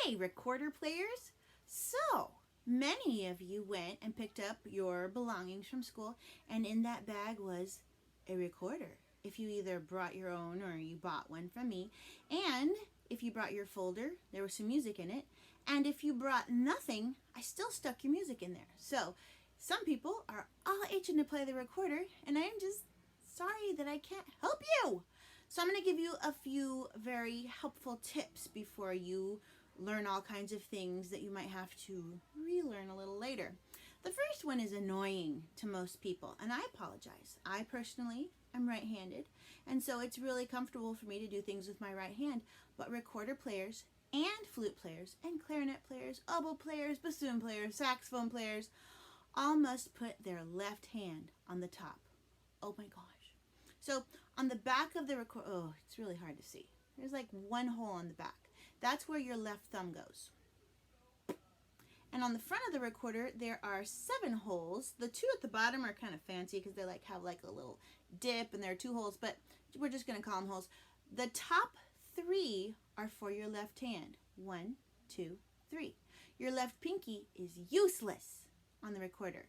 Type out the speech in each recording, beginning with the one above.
Hey, recorder players! So, many of you went and picked up your belongings from school, and in that bag was a recorder. If you either brought your own or you bought one from me, and if you brought your folder, there was some music in it, and if you brought nothing, I still stuck your music in there. So, some people are all itching to play the recorder, and I am just sorry that I can't help you. So, I'm going to give you a few very helpful tips before you learn all kinds of things that you might have to relearn a little later. The first one is annoying to most people, and I apologize. I personally am right-handed, and so it's really comfortable for me to do things with my right hand, but recorder players and flute players and clarinet players, oboe players, bassoon players, saxophone players, all must put their left hand on the top. Oh my gosh. So on the back of the recorder, oh, it's really hard to see. There's like one hole on the back. That's where your left thumb goes. And on the front of the recorder, there are 7 holes. The 2 at the bottom are kind of fancy because they have like a little dip, and there are 2 holes, but we're just going to call them holes. The top 3 are for your left hand. 1, 2, 3. Your left pinky is useless on the recorder.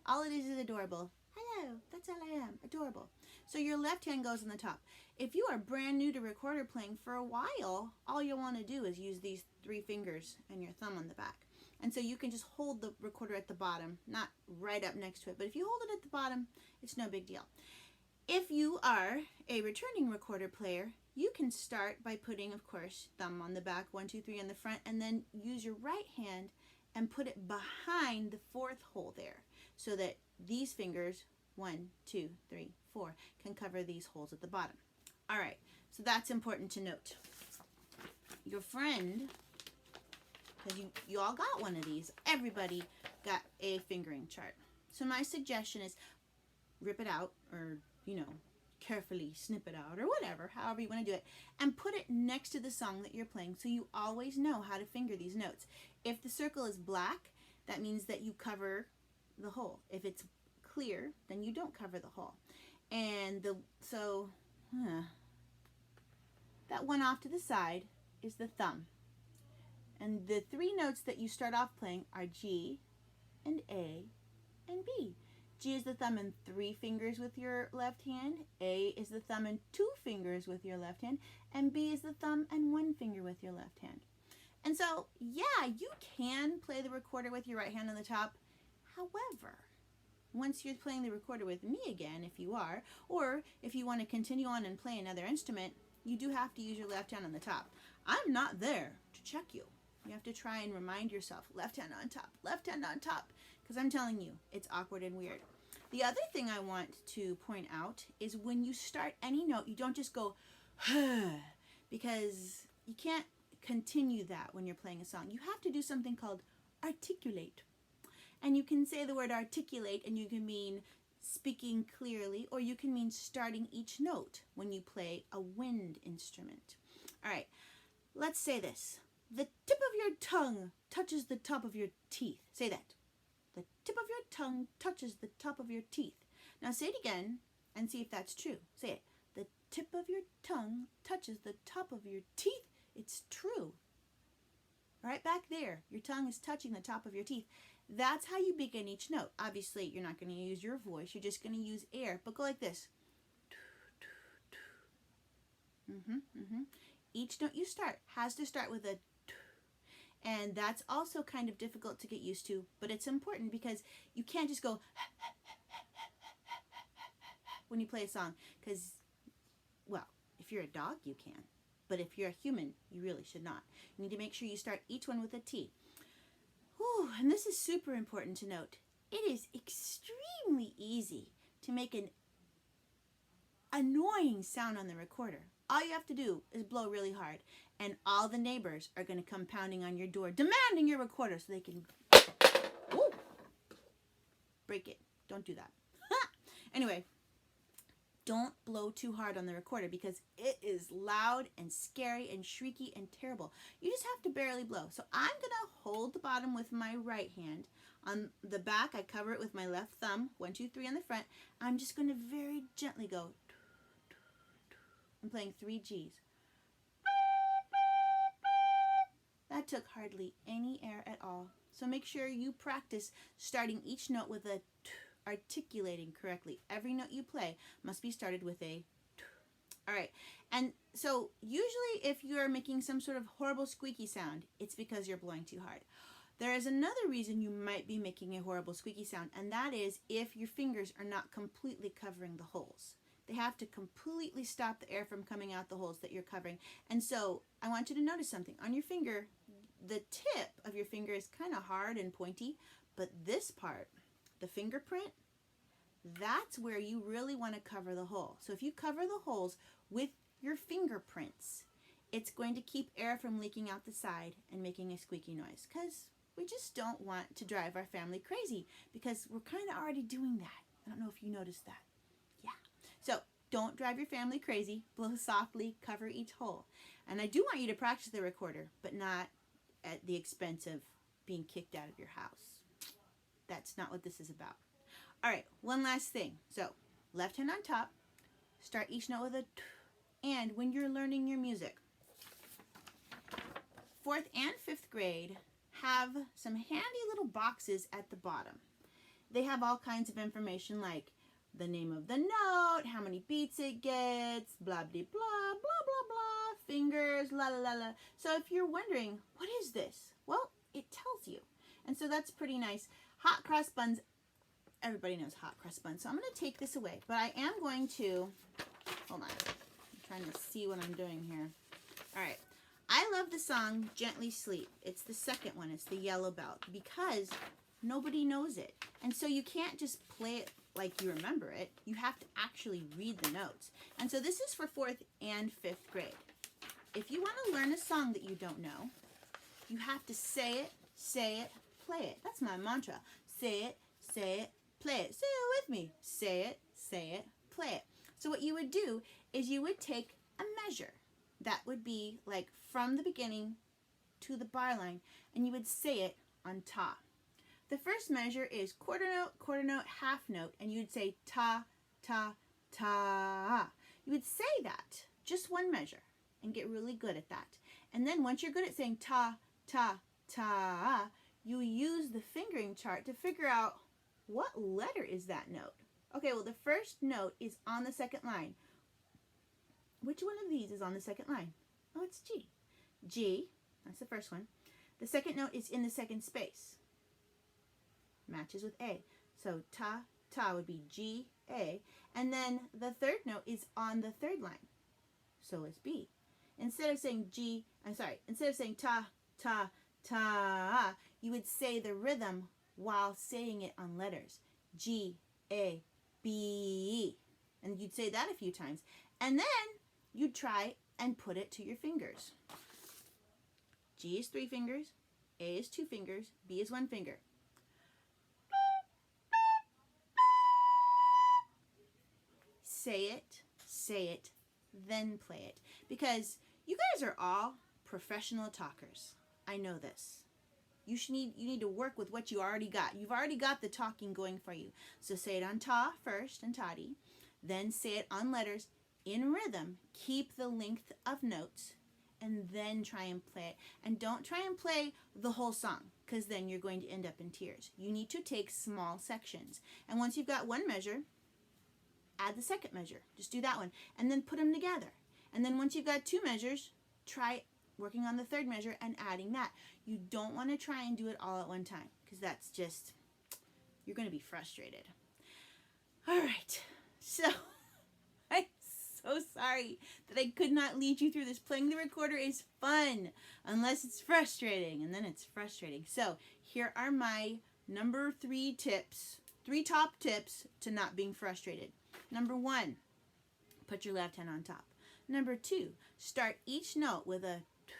All it is adorable. Hello, that's all I am, adorable. So your left hand goes on the top. If you are brand new to recorder playing for a while, all you'll want to do is use these 3 fingers and your thumb on the back. And so you can just hold the recorder at the bottom, not right up next to it. But if you hold it at the bottom, it's no big deal. If you are a returning recorder player, you can start by putting, of course, thumb on the back, 1, 2, 3 on the front, and then use your right hand and put it behind the 4th hole there, so that these fingers, 1, 2, 3, 4, can cover these holes at the bottom. All right, so that's important to note. Your friend, because you all got one of these, everybody got a fingering chart. So my suggestion is rip it out, or, carefully snip it out, or whatever, however you want to do it, and put it next to the song that you're playing so you always know how to finger these notes. If the circle is black, that means that you cover the hole. If it's clear, then you don't cover the hole. And that one off to the side is the thumb. And the 3 notes that you start off playing are G and A and B. G is the thumb and 3 fingers with your left hand. A is the thumb and 2 fingers with your left hand. And B is the thumb and 1 finger with your left hand. And so, yeah, you can play the recorder with your right hand on the top. However, once you're playing the recorder with me again, if you are, or if you want to continue on and play another instrument, you do have to use your left hand on the top. I'm not there to check you. You have to try and remind yourself, left hand on top, because I'm telling you, it's awkward and weird. The other thing I want to point out is when you start any note, you don't just go, because you can't continue that when you're playing a song. You have to do something called articulate. And you can say the word articulate, and you can mean speaking clearly, or you can mean starting each note when you play a wind instrument. All right, let's say this. The tip of your tongue touches the top of your teeth. Say that. The tip of your tongue touches the top of your teeth. Now say it again and see if that's true. Say it. The tip of your tongue touches the top of your teeth. It's true. Right back there, your tongue is touching the top of your teeth. That's how you begin each note. Obviously, you're not going to use your voice. You're just going to use air. But go like this. Each note you start has to start with a and that's also kind of difficult to get used to, but it's important because you can't just go when you play a song, because, well, if you're a dog, you can, but if you're a human, you really should not. You need to make sure you start each one with a T. Whew, and this is super important to note. It is extremely easy to make an annoying sound on the recorder. All you have to do is blow really hard, and all the neighbors are going to come pounding on your door, demanding your recorder so they can break it. Don't do that. Anyway, don't blow too hard on the recorder because it is loud and scary and shrieky and terrible. You just have to barely blow. So I'm going to hold the bottom with my right hand. On the back, I cover it with my left thumb, 1, 2, 3 on the front. I'm just going to very gently go. I'm playing 3 Gs. That took hardly any air at all. So make sure you practice starting each note with a t, articulating correctly. Every note you play must be started with a t. All right. And so usually if you're making some sort of horrible squeaky sound, it's because you're blowing too hard. There is another reason you might be making a horrible squeaky sound, and that is if your fingers are not completely covering the holes. They have to completely stop the air from coming out the holes that you're covering. And so I want you to notice something. On your finger, the tip of your finger is kind of hard and pointy, but this part, the fingerprint, that's where you really want to cover the hole. So if you cover the holes with your fingerprints, it's going to keep air from leaking out the side and making a squeaky noise, because we just don't want to drive our family crazy, because we're kind of already doing that. I don't know if you noticed that. Yeah. So don't drive your family crazy. Blow softly, cover each hole. And I do want you to practice the recorder, but not at the expense of being kicked out of your house. That's not what this is about. All right, one last thing. So left hand on top, start each note with a t, and when you're learning your music, 4th and 5th grade have some handy little boxes at the bottom. They have all kinds of information like the name of the note, how many beats it gets, blah, blah, blah, blah, blah, blah, fingers, la, la, la, la. So if you're wondering, what is this? Well, it tells you. And so that's pretty nice. Hot cross buns, everybody knows hot cross buns. So I'm going to take this away, but I am going to, hold on, I'm trying to see what I'm doing here. All right. I love the song Gently Sleep. It's the second one. It's the Yellow Belt, because nobody knows it. And so you can't just play it like you remember it. You have to actually read the notes. And so this is for 4th and 5th grade. If you want to learn a song that you don't know, you have to say it, play it. That's my mantra. Say it, play it. Say it with me. Say it, play it. So what you would do is you would take a measure. That would be like from the beginning to the bar line, and you would say it on ta. The first measure is quarter note, half note, and you'd say ta, ta, ta. You would say that, just one measure, and get really good at that. And then once you're good at saying ta, ta, ta, you use the fingering chart to figure out what letter is that note. Okay, well, the first note is on the second line. Which one of these is on the second line? Oh, it's G. G, that's the first one. The second note is in the second space. Matches with A. So ta, ta would be G, A. And then the third note is on the third line. So it's B. Instead of saying ta, ta, ta, you would say the rhythm while saying it on letters. G, A, B. And you'd say that a few times. And then you'd try and put it to your fingers. G is 3 fingers, A is 2 fingers, B is 1 finger. Say it, then play it. Because you guys are all professional talkers. I know this. You need to work with what you already got. You've already got the talking going for you. So say it on ta first, and toddy. Then say it on letters in rhythm. Keep the length of notes, and then try and play it. And don't try and play the whole song, because then you're going to end up in tears. You need to take small sections. And once you've got one measure, add the second measure. Just do that one. And then put them together. And then once you've got 2 measures, try working on the third measure and adding that. You don't want to try and do it all at one time, because that's just, you're going to be frustrated. All right. So, I'm so sorry that I could not lead you through this. Playing the recorder is fun, unless it's frustrating, and then it's frustrating. So, here are my number 3 tips, 3 top tips to not being frustrated. Number 1, put your left hand on top. Number 2, start each note with a t.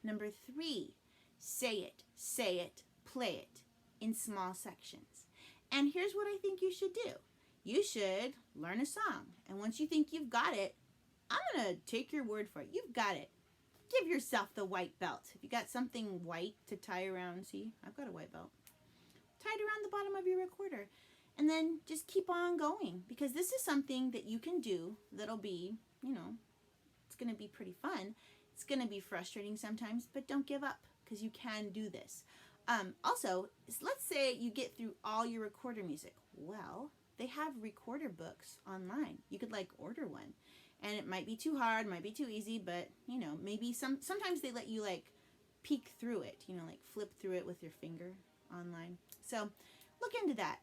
Number 3, say it, play it in small sections. And here's what I think you should do. You should learn a song. And once you think you've got it, I'm going to take your word for it. You've got it. Give yourself the white belt. If you got something white to tie around, see, I've got a white belt. Tie it around the bottom of your recorder. And then just keep on going, because this is something that you can do that'll be, it's going to be pretty fun. It's going to be frustrating sometimes, but don't give up, because you can do this. Also, let's say you get through all your recorder music. Well, they have recorder books online. You could like order one, and it might be too hard, might be too easy, but you know, maybe sometimes they let you like peek through it, you know, like flip through it with your finger online. So look into that.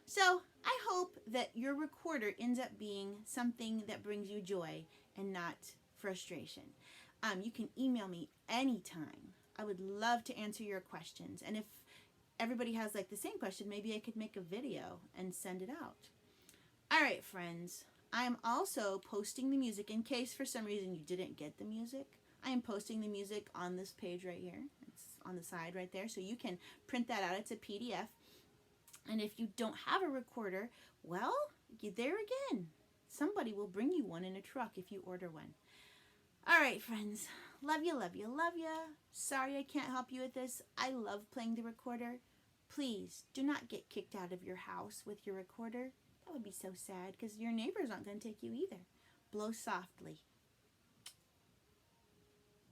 So I hope that your recorder ends up being something that brings you joy and not frustration. You can email me anytime. I would love to answer your questions. And if everybody has like the same question, maybe I could make a video and send it out. All right, friends. I am also posting the music in case for some reason you didn't get the music. I am posting the music on this page right here. It's on the side right there. So you can print that out. It's a PDF. And if you don't have a recorder, well, there again. Somebody will bring you one in a truck if you order one. All right, friends. Love you, love you, love you. Sorry I can't help you with this. I love playing the recorder. Please do not get kicked out of your house with your recorder. That would be so sad because your neighbors aren't going to take you either. Blow softly.